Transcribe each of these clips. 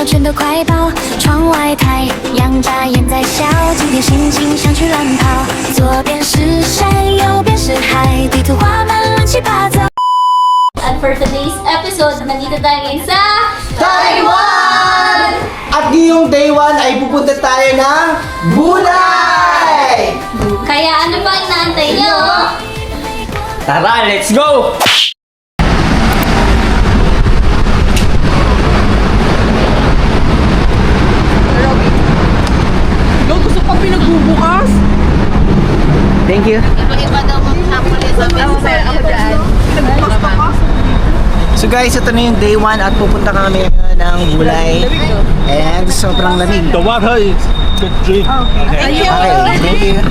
全都快跑。窗外太阳眨眼在笑，今天心情想去乱跑。左边是山，右边是海，地图画满乱七八糟。And for today's episode, nandito tayo ngayon sa Taiwan! At ngayong day 1 ay pupunta tayo ng Bulay! Kaya ano pa inaantay nyo? Tara, let's go! Gusto pa pinagbubukas? Thank you. Iba daw mga sample sa ako dyan. Pinagbukas pa ka? So guys, ito na yung day 1 at pupunta kami ng Bulay. And sobrang lamig. The water is good drink. Thank you. Okay, thank you.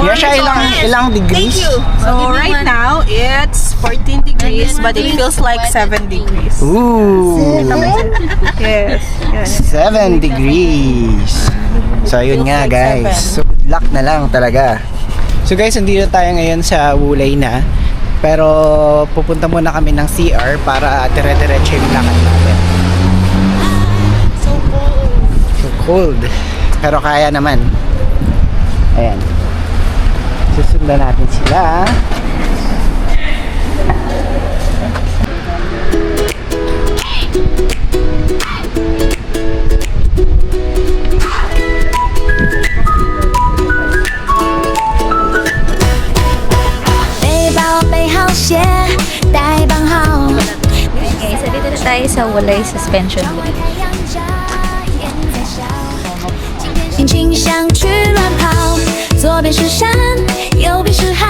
Yeah, siya ilang degrees? So right now, it's 14 degrees, but it feels like 7 degrees. Ooh, Yes. 7 degrees. So yun nga guys. So good luck na lang talaga. So guys, nandito tayo ngayon sa Bulay na. Pero pupunta muna kami ng CR para dire-diretso yung lakad natin. So cold. Pero kaya naman. Ayan. Susundan natin sila. Okay, so dito na tayo sa Wulay Suspension Bridge. 心情想去乱跑，左边是山，右边是海，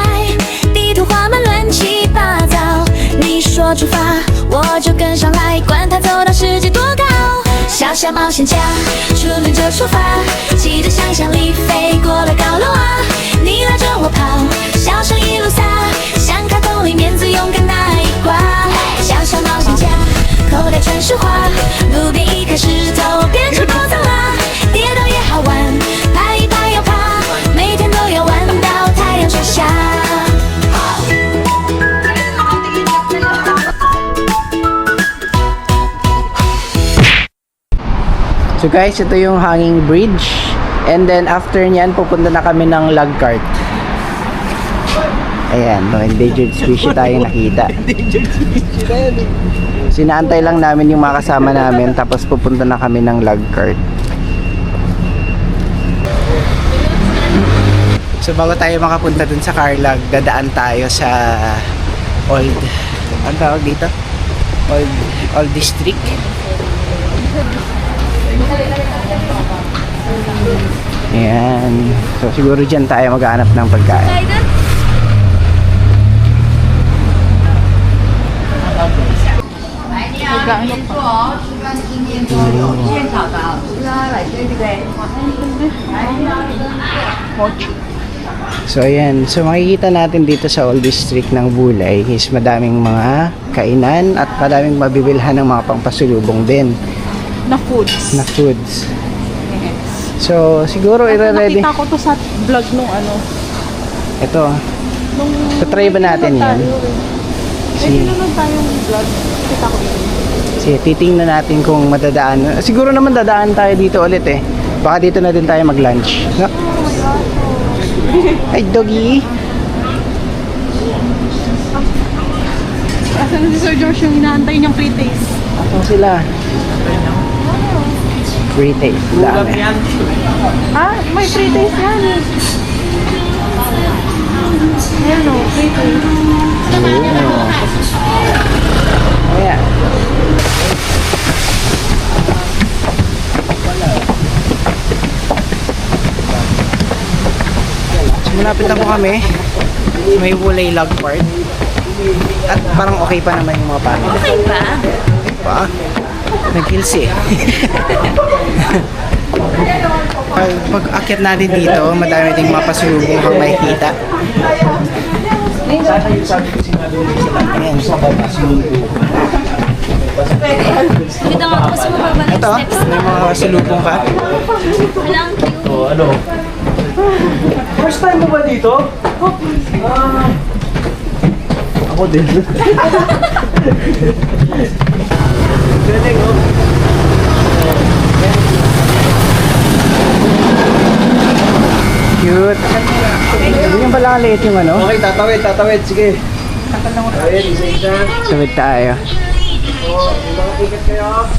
地图画满乱七八糟。你说出发，我就跟上来，管他走到世界多高。小小冒险家，初恋就出发，骑着想象力飞过了高楼啊！你拉着我跑，笑声一路洒，像卡通里面最勇敢那一挂。小小冒险家，口袋全是花，路边一颗石头变成宝藏啦！跌倒也好玩，拍一拍要爬，每天都要玩到太阳落下。So guys, ito yung hanging bridge. And then after nyan, pupunta na kami ng log cart. Ayan, no, endangered species tayo nakita. Sinaantay lang namin yung mga kasama namin, tapos pupunta na kami ng log cart. So bago tayo makapunta dun sa Carlag, dadaan tayo sa old, ang tawag dito? Old district. Ayan. So siguro dyan tayo maghanap ng pagkain. So ayan, so makikita natin dito sa Old District ng Bulay is madaming mga kainan at madaming mabibilhan ng mga pangpasulubong din Na foods. na foods. So siguro i-ready. Nakita ko to sa vlog nung ano. Ito, Nung tatry ba natin yan? Sige. Sinunod tayong vlog. Kita ko yun. Sige, titingnan natin kung madadaan. Siguro naman dadaan tayo dito ulit eh. Baka dito na din tayo mag-lunch. No? Ay, doggy. Asan na si Sir George yung inaantay niyang pre-taste? Ako sila. Free taste. Dami. Ah, may pre-taste yan. Ayan o, pre-taste. Ayan. So, malapit na po kami. May Wulay log part. At parang okay pa naman yung mga pamilya. Okay ba? Okay pa. Nag-kills eh. Pag akyat natin dito, madami ding mapasulubong kang makikita. Ayan. Dito nga ako sa mababa ng Ito, steps. may mga pasulubong pa. Walang queue. Ano? First time mo ba dito? Ako din. Galing oh. cute. Hindi yung pala kaliit yung ano. Okay, tatawid. Sige. Tawid, isa-isa. Tawid tayo. Mga ticket kayo.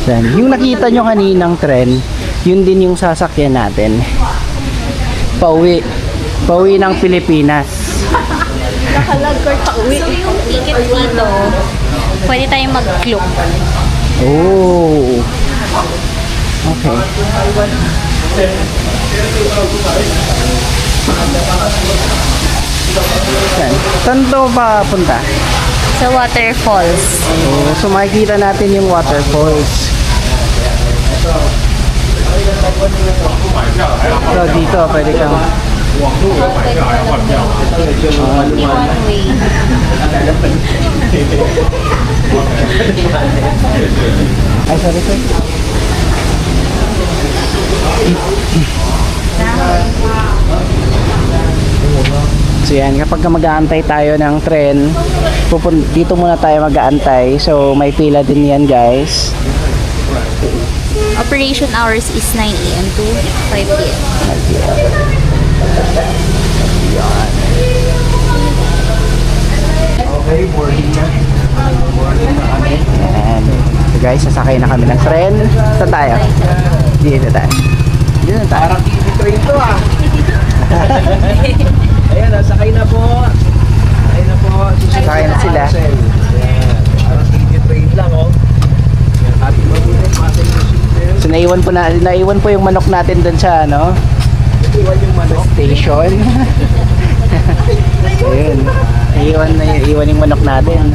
Yan. Yung nakita nyo kaninang tren, yun din yung sasakyan natin. Pauwi. Pauwi ng Pilipinas. So yung ticket dito, pwede tayong mag-cloak. Oh. Okay. Yan. Saan to pa punta? Sa waterfalls. Oh, so makikita natin yung waterfalls. So dito pwede kang Only one way. ay sorry. So yan, kapag mag-aantay tayo ng tren, dito muna tayo mag-aantay. So may pila din yan guys. Operation hours is 9 a.m. to 5 p.m. Okay, boarding na. Boarding na kami. Yan. So guys, sasakay na kami ng tren. Saan tayo? Dito tayo. Dito tayo. Parang easy train to ah. Ayan, sakay na po. Sakay na po. Sakay na sila. Ayan. Parang easy train lang oh. Ayan, ating mabuting passenger seat. So naiwan po yung manok natin dun sa ano, Iwan yung manok. station. Ayun. Iwan yung manok natin.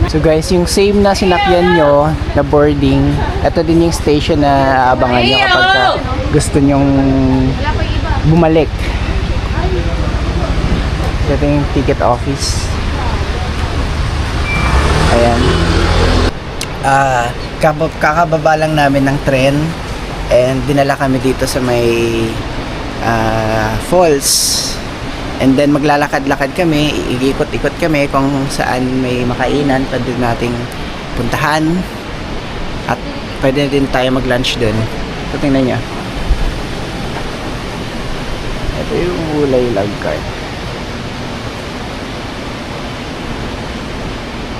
So guys, yung same na sinakyan nyo na boarding, ito din yung station na aabangan nyo kapag gusto nyong bumalik. Ito yung ticket office. Ayan. Kakababa lang namin ng tren and dinala kami dito sa may falls. And then maglalakad-lakad kami, iikot-ikot kami kung saan may makainan, pwede nating puntahan. At pwede din tayo mag-lunch dun. So tingnan nyo. Ito yung Wulay Log Cart.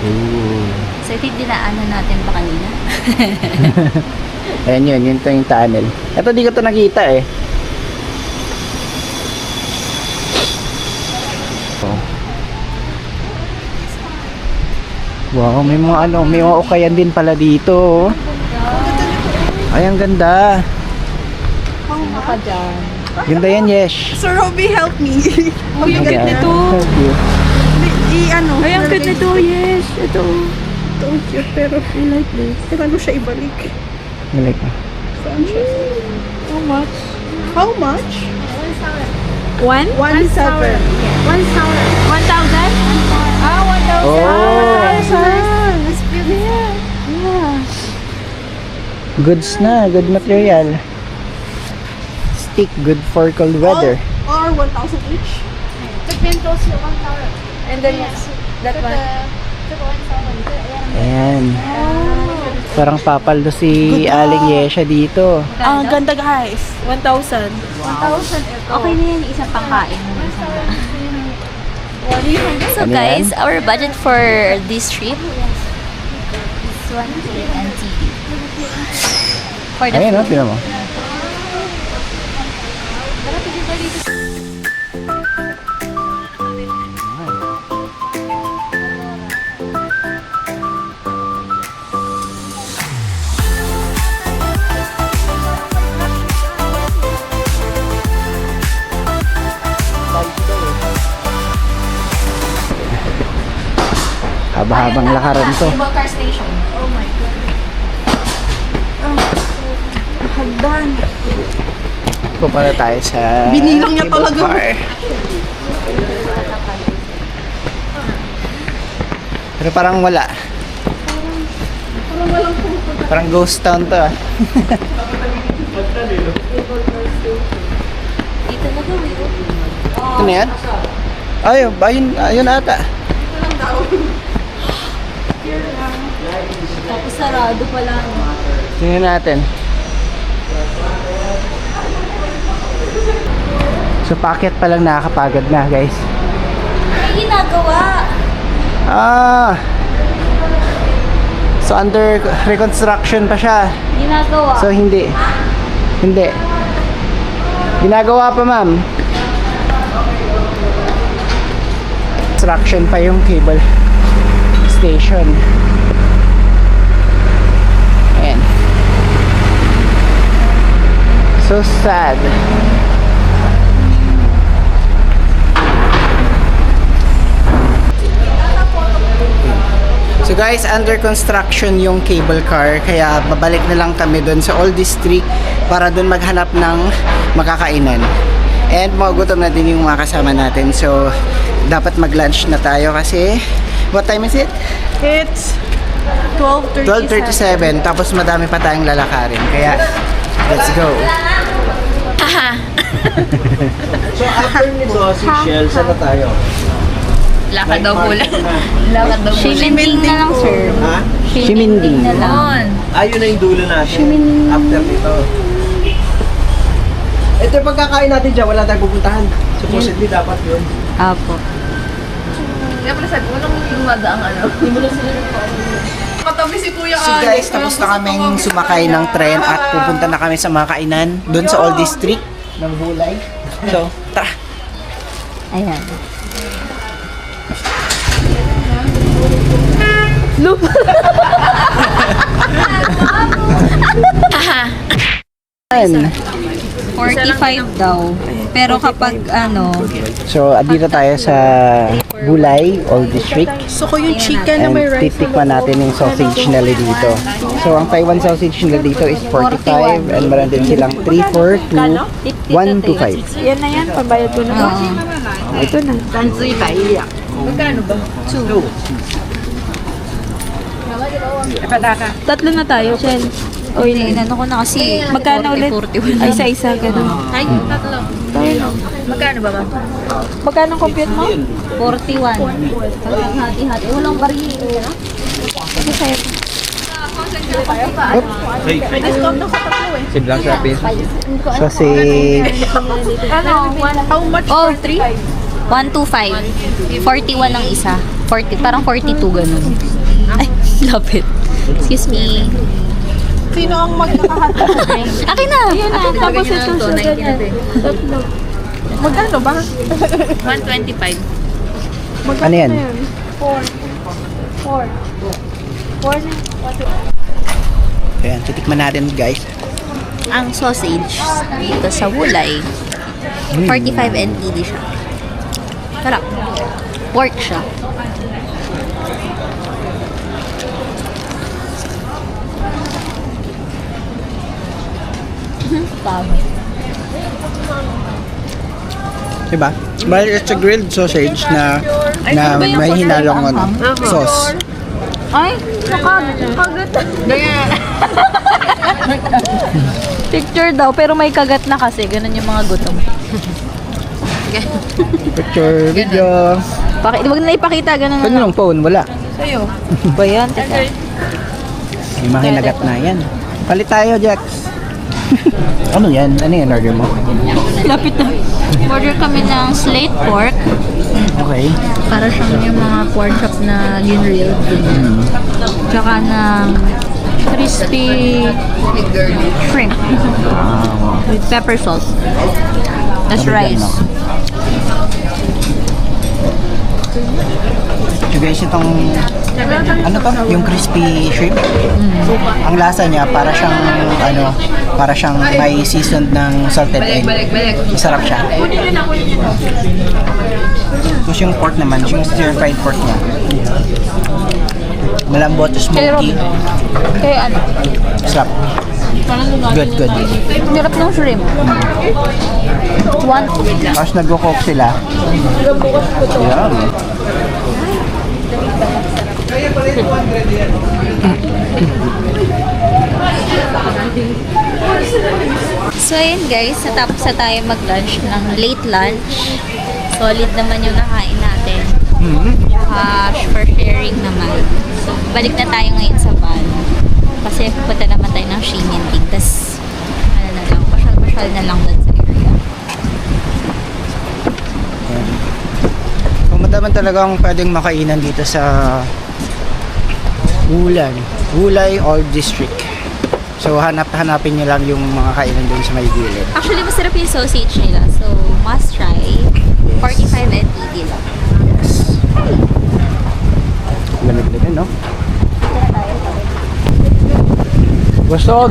Ooh. So ito yung dinaanan natin pa kanina. Ayan yun, yun yung tunnel. Ito di ko ito nakita eh. Wow, may mga may mga ukayan din pala dito. Ay, ang ganda. Ka dyan. Ganda yan, Yesh. Sir Robby, help me. Mabigat Ayan. nito. Thank you. I-ano. Ay, ang ganda nito, yes. Ito. Ito, cute, pero I like this. Pero ano siya ibalik? Galing ka. Saan siya? How much? How much? 1? 1,700. 1,000? Ah, 1,000. Oh. That's beautiful. Yeah. Goods na, good material. Stick, good for cold weather. Or 1,000 each? The pintos, 1,000. And then yes, that one. Ayan. Parang papaldo si Aling Yesha dito. Ang ganda guys. 1,000. Okay na yan, isang pangkain. So Ano guys, yan? our budget for this trip is 1K NT. For the Ayan, no? food. Tinan mo. Haba-habang lakaran to. Hagdan. Pupunta tayo sa Binilang niya cable talaga. car. Pero parang wala. Parang ghost town to ah. Ito na yan? Ayun ata. Tapos sarado pa lang. Tingnan natin. So packet pa lang nakakapagod na guys. May ginagawa. So under reconstruction pa siya. Ginagawa. So hindi. Ginagawa pa ma'am. Construction pa yung cable station. Ayan. So sad. So guys, under construction yung cable car, kaya babalik na lang kami doon sa Old District para doon maghanap ng makakainan. And magugutom na din yung mga kasama natin. So dapat mag-lunch na tayo kasi what time is it? It's 12:37. 12:37. Tapos madami pa tayong lalakarin. Kaya let's go. So after nito, si Shell, saan na tayo? Lakad daw po lang. Lakad daw po. Shimending na lang, sir. Ha? Shimending. na lang. Ayun na yung dulo natin. After nito. Ito yung pagkakain natin dyan, wala tayong pupuntahan. Supposedly dapat yun. Apo. Kaya pala sabi, walang lumadaang ano. Hindi mo na sila katabi si Kuya So guys, tapos na kaming sumakay ng tren at pupunta na kami sa mga kainan doon sa Old District ng Hulay. So, tara! Ayan. Ayan. 45 daw. Pero kapag ano, So, dito tayo sa Bulay, Old District. So ko yung chicken na And may rice. titikman natin yung sausage nila dito. So, ang Taiwan sausage nila dito is 45 and meron din silang 3 for 2, 1 to 5. Yan na yan, pambayad ko na. Ito na. Tatlo na tayo, Shell. O okay, inano ko na kasi magkano ulit? 41 Ay, isa-isa, gano'n. Ay, tatlo. Magkano ba ba? Magkano ang compute mo? 41. Pag hati-hati. Walang bari. Ito sa'yo. Siblang sa pin. Sausage. Ano? How much Oh, for 3? 125. 41 ang isa. 40, parang 42 ganun. Ay, lapit. Excuse me. Sino ang magkakahati? Akin na! Ayan na, tapos ito sa ganyan. Tatlo. Magkano ba? 125. Ano yan? 4 na. Ayan, titikman natin guys. Ang sausage dito sa Wulay, 45 NTD siya. Sarap. Pork siya. Diba? Bali, it's a grilled sausage na may hinalong sauce. Ay, nakagat. Picture daw, pero may kagat na kasi. Ganun yung mga gutom. Picture, video. Huwag na ipakita, ganun Pwede na. yung phone, wala. Sa'yo. Ba yan? Teka. May mga hinagat na yan. Palit tayo, Jax. Ano yan? Ano yan order mo? Lapit na. Order kami ng slate pork. Okay. Para siyang yung mga pork chop na ginrilled. Tsaka ng crispy shrimp. With pepper sauce. That's Sabi rice. dyan, no? So guys, itong ano to? Yung crispy shrimp. Ang lasa niya para siyang para siyang may seasoned ng salted egg. Masarap siya. Tapos yung pork naman, yung stir fried pork niya. Malambot, smoky. Kaya ano? Sarap. Good, good. Hirap ng shrimp. Tapos nag-cook sila. Yan. So ayun guys, natapos na tayo mag-lunch ng late lunch. Solid naman yung nakain natin. For sharing naman. So balik na tayo ngayon sa van. Kasi pupunta naman tayo ng Ximending. Tapos ano na lang, pasyal-pasyal na lang dun sa area. Kumadaman talagang pwedeng makainan dito sa Wulay Old District. So hanapin nyo lang yung mga kainan dun sa may gilid. Actually, masarap yung sausage nila. So must try. 45 NTD lang. Lamig-lamig, no? Busog!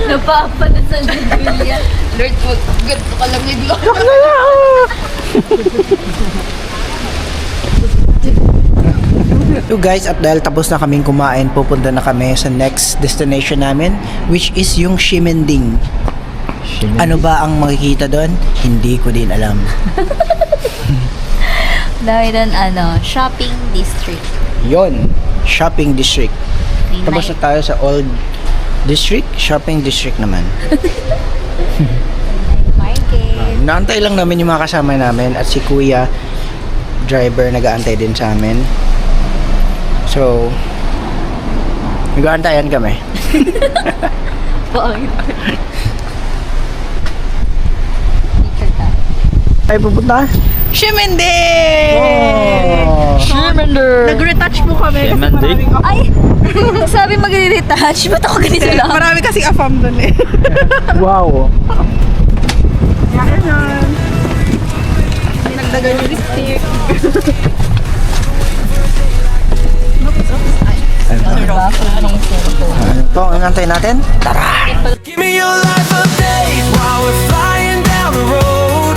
Napapala sa Julia. Lord, ganito ka lang yung So guys, at dahil tapos na kaming kumain, pupunta na kami sa next destination namin, which is yung Ximending. Ano ba ang makikita doon? Hindi ko din alam. Dahil doon, shopping district. Yon, shopping district. May Tapos na tayo sa Old District, shopping district naman. market. Naantay lang namin yung mga kasama namin at si Kuya, driver, nag-aantay din sa amin. So, nag-aantayan kami. Picture tayo. Ay, pupunta? Ximending! Oh. Nag-retouch po kami kasi Ximending? maraming Ay! Sabi mag-retouch. Ba't ako ganito lang? Marami kasing afam dun eh. Wow. Kaya nun. Nagdagan yung lipstick. Ano to? Ang antay natin? Tara! Give me your life update while we're flying down the road.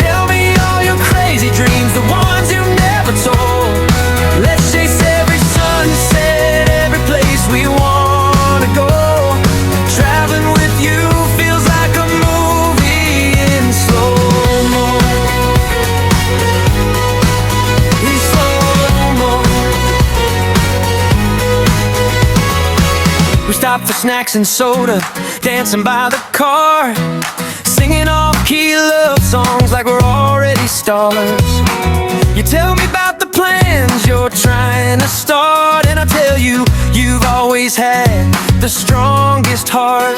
Tell me all your crazy dreams, the ones you never told. Let's chase every sunset, every place we wanna go. Traveling with you feels like a movie in slow-mo. In slow-mo. We stopped for snacks and soda, dancing by the car, singing off-key love songs like we're already stars. You tell me about the plans you're trying to start, and I tell you, you've always had the strongest heart.